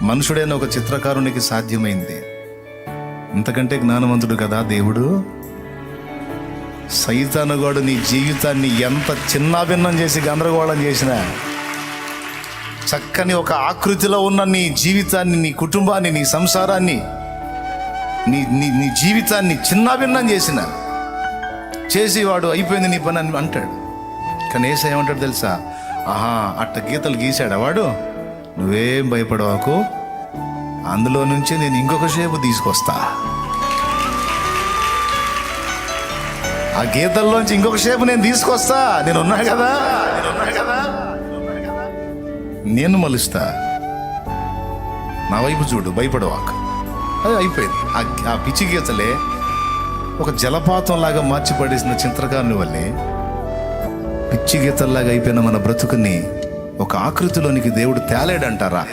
మనుషుడైన ఒక చిత్రకారునికి సాధ్యమైంది. ఇంతకంటే జ్ఞానవంతుడు కదా దేవుడు. సైతానుగాడు నీ జీవితాన్ని ఎంత చిన్నాభిన్నం చేసి గందరగోళం చేసినా, చక్కని ఒక ఆకృతిలో ఉన్న నీ జీవితాన్ని, నీ కుటుంబాన్ని, నీ సంసారాన్ని, నీ జీవితాన్ని చిన్నాభిన్నం చేసి వాడు అయిపోయింది నీ పని అని అంటాడు. కానీ యేసు ఏమంటాడు తెలుసా? ఆహా, అట్ట గీతలు గీశాడా వాడు, నువ్వేం భయపడవాకు, అందులో నుంచి నేను ఇంకొక షేపు తీసుకొస్తా, ఆ గీతల్లోంచి ఇంకొక షేపు నేను తీసుకొస్తా, నేనున్నా కదా, నేను మలుస్తా, నా వైపు చూడు, భయపడవాకు. అది అయిపోయింది. ఆ పిచ్చి గీతలే ఒక జలపాతం లాగా మార్చి పడేసిన చిత్రకారుని వల్లే పిచ్చి గీతల్లాగా అయిపోయిన మన బ్రతుకుని ఒక ఆకృతిలోనికి దేవుడు తేలేడంటారా?